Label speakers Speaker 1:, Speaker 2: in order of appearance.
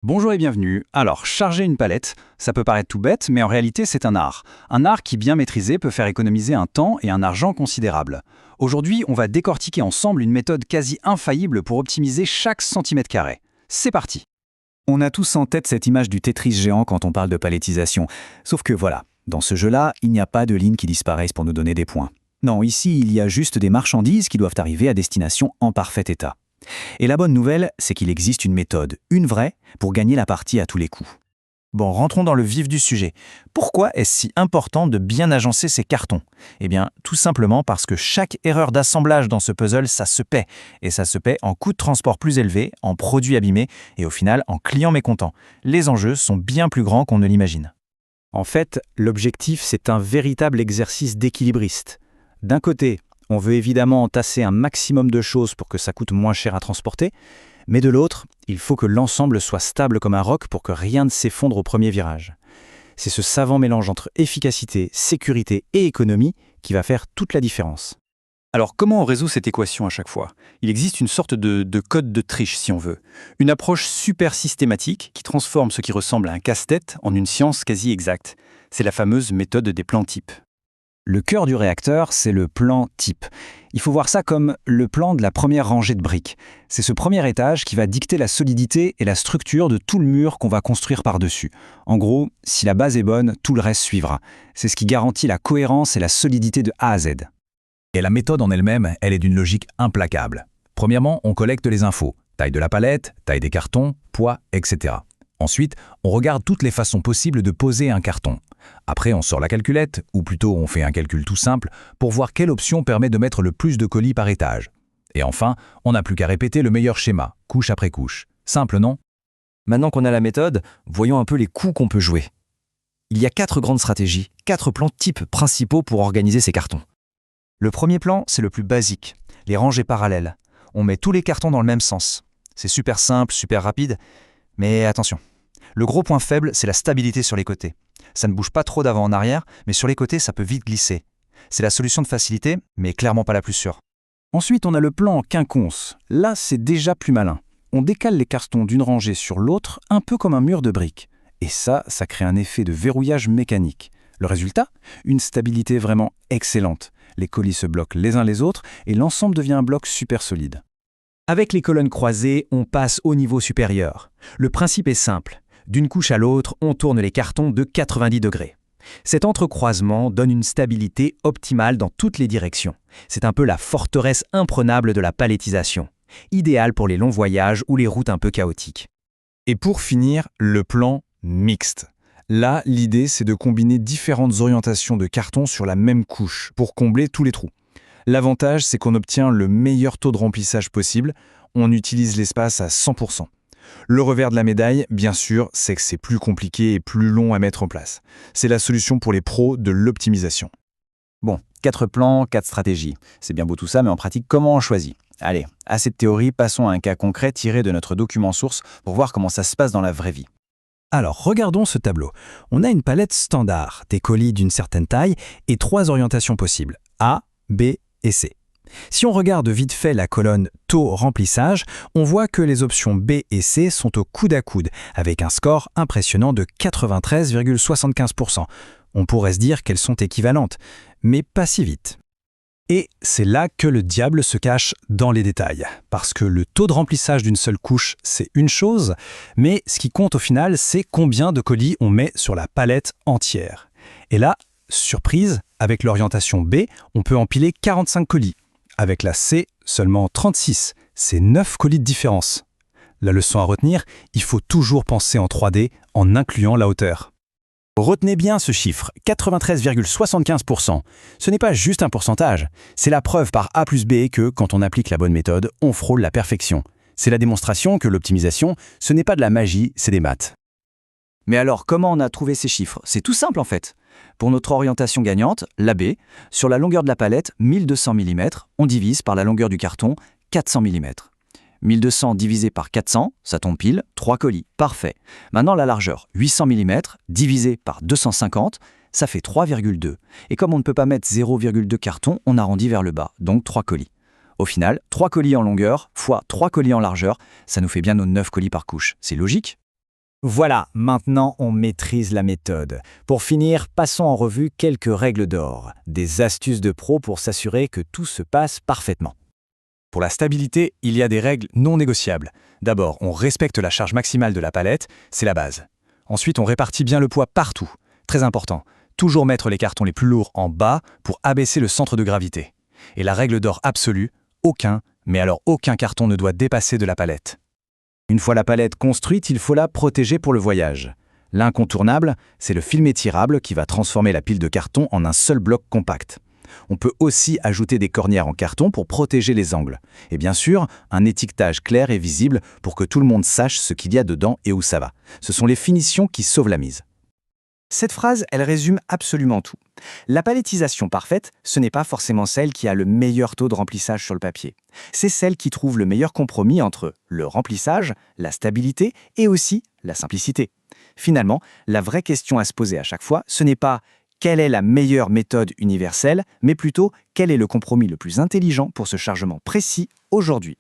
Speaker 1: Bonjour et bienvenue. Alors, charger une palette, ça peut paraître tout bête, mais en réalité c'est un art. Un art qui, bien maîtrisé, peut faire économiser un temps et un argent considérables. Aujourd'hui, on va décortiquer ensemble une méthode quasi infaillible pour optimiser chaque centimètre carré. C'est parti.
Speaker 2: On a tous en tête cette image du Tetris géant quand on parle de palettisation. Sauf que voilà, dans ce jeu-là, il n'y a pas de lignes qui disparaissent pour nous donner des points. Non, ici, il y a juste des marchandises qui doivent arriver à destination en parfait état. Et la bonne nouvelle, c'est qu'il existe une méthode, une vraie, pour gagner la partie à tous les coups.
Speaker 3: Bon, rentrons dans le vif du sujet. Pourquoi est-ce si important de bien agencer ces cartons? Eh bien, tout simplement parce que chaque erreur d'assemblage dans ce puzzle, ça se paie. Et ça se paie en coûts de transport plus élevés, en produits abîmés et au final en clients mécontents. Les enjeux sont bien plus grands qu'on ne l'imagine.
Speaker 2: En fait, l'objectif, c'est un véritable exercice d'équilibriste. D'un côté, on veut évidemment entasser un maximum de choses pour que ça coûte moins cher à transporter, mais de l'autre, il faut que l'ensemble soit stable comme un roc pour que rien ne s'effondre au premier virage. C'est ce savant mélange entre efficacité, sécurité et économie qui va faire toute la différence.
Speaker 1: Alors, comment on résout cette équation à chaque fois? Il existe une sorte de code de triche, si on veut. Une approche super systématique qui transforme ce qui ressemble à un casse-tête en une science quasi exacte. C'est la fameuse méthode des plans types.
Speaker 2: Le cœur du réacteur, c'est le plan type. Il faut voir ça comme le plan de la première rangée de briques. C'est ce premier étage qui va dicter la solidité et la structure de tout le mur qu'on va construire par-dessus. En gros, si la base est bonne, tout le reste suivra. C'est ce qui garantit la cohérence et la solidité de A à Z.
Speaker 4: Et la méthode en elle-même, elle est d'une logique implacable. Premièrement, on collecte les infos. Taille de la palette, taille des cartons, poids, etc. Ensuite, on regarde toutes les façons possibles de poser un carton. Après, on sort la calculette, ou plutôt on fait un calcul tout simple, pour voir quelle option permet de mettre le plus de colis par étage. Et enfin, on n'a plus qu'à répéter le meilleur schéma, couche après couche. Simple, non?
Speaker 3: Maintenant qu'on a la méthode, voyons un peu les coups qu'on peut jouer. Il y a 4 grandes stratégies, 4 plans types principaux pour organiser ces cartons. Le premier plan, c'est le plus basique, les rangées parallèles. On met tous les cartons dans le même sens. C'est super simple, super rapide, mais attention. Le gros point faible, c'est la stabilité sur les côtés. Ça ne bouge pas trop d'avant en arrière, mais sur les côtés, ça peut vite glisser. C'est la solution de facilité, mais clairement pas la plus sûre.
Speaker 2: Ensuite, on a le plan en quinconce. Là, c'est déjà plus malin. On décale les cartons d'une rangée sur l'autre, un peu comme un mur de briques. Et ça crée un effet de verrouillage mécanique. Le résultat? Une stabilité vraiment excellente. Les colis se bloquent les uns les autres et l'ensemble devient un bloc super solide.
Speaker 3: Avec les colonnes croisées, on passe au niveau supérieur. Le principe est simple. D'une couche à l'autre, on tourne les cartons de 90 degrés. Cet entrecroisement donne une stabilité optimale dans toutes les directions. C'est un peu la forteresse imprenable de la palettisation, idéale pour les longs voyages ou les routes un peu chaotiques.
Speaker 4: Et pour finir, le plan mixte. Là, l'idée, c'est de combiner différentes orientations de carton sur la même couche pour combler tous les trous. L'avantage, c'est qu'on obtient le meilleur taux de remplissage possible. On utilise l'espace à 100%. Le revers de la médaille, bien sûr, c'est que c'est plus compliqué et plus long à mettre en place. C'est la solution pour les pros de l'optimisation.
Speaker 3: Bon, 4 plans, 4 stratégies. C'est bien beau tout ça, mais en pratique, comment on choisit? Allez, assez de théorie, passons à un cas concret tiré de notre document source pour voir comment ça se passe dans la vraie vie.
Speaker 2: Alors, regardons ce tableau. On a une palette standard, des colis d'une certaine taille et 3 orientations possibles, A, B et C. Si on regarde vite fait la colonne taux remplissage, on voit que les options B et C sont au coude à coude, avec un score impressionnant de 93,75%. On pourrait se dire qu'elles sont équivalentes, mais pas si vite. Et c'est là que le diable se cache dans les détails, parce que le taux de remplissage d'une seule couche, c'est une chose, mais ce qui compte au final, c'est combien de colis on met sur la palette entière. Et là, surprise, avec l'orientation B, on peut empiler 45 colis. Avec la C, seulement 36. C'est 9 colis de différence. La leçon à retenir, il faut toujours penser en 3D en incluant la hauteur.
Speaker 3: Retenez bien ce chiffre, 93,75%. Ce n'est pas juste un pourcentage, c'est la preuve par A plus B que, quand on applique la bonne méthode, on frôle la perfection. C'est la démonstration que l'optimisation, ce n'est pas de la magie, c'est des maths. Mais alors, comment on a trouvé ces chiffres? C'est tout simple en fait. Pour notre orientation gagnante, la B, sur la longueur de la palette, 1200 mm, on divise par la longueur du carton, 400 mm. 1200 divisé par 400, ça tombe pile, 3 colis, parfait. Maintenant la largeur, 800 mm, divisé par 250, ça fait 3,2. Et comme on ne peut pas mettre 0,2 cartons, on arrondit vers le bas, donc 3 colis. Au final, 3 colis en longueur fois 3 colis en largeur, ça nous fait bien nos 9 colis par couche. C'est logique?
Speaker 2: Voilà, maintenant on maîtrise la méthode. Pour finir, passons en revue quelques règles d'or, des astuces de pro pour s'assurer que tout se passe parfaitement.
Speaker 3: Pour la stabilité, il y a des règles non négociables. D'abord, on respecte la charge maximale de la palette, c'est la base. Ensuite, on répartit bien le poids partout. Très important, toujours mettre les cartons les plus lourds en bas pour abaisser le centre de gravité. Et la règle d'or absolue, aucun carton ne doit dépasser de la palette. Une fois la palette construite, il faut la protéger pour le voyage. L'incontournable, c'est le film étirable qui va transformer la pile de carton en un seul bloc compact. On peut aussi ajouter des cornières en carton pour protéger les angles. Et bien sûr, un étiquetage clair et visible pour que tout le monde sache ce qu'il y a dedans et où ça va. Ce sont les finitions qui sauvent la mise.
Speaker 2: Cette phrase, elle résume absolument tout. La palettisation parfaite, ce n'est pas forcément celle qui a le meilleur taux de remplissage sur le papier. C'est celle qui trouve le meilleur compromis entre le remplissage, la stabilité et aussi la simplicité. Finalement, la vraie question à se poser à chaque fois, ce n'est pas quelle est la meilleure méthode universelle, mais plutôt quel est le compromis le plus intelligent pour ce chargement précis aujourd'hui.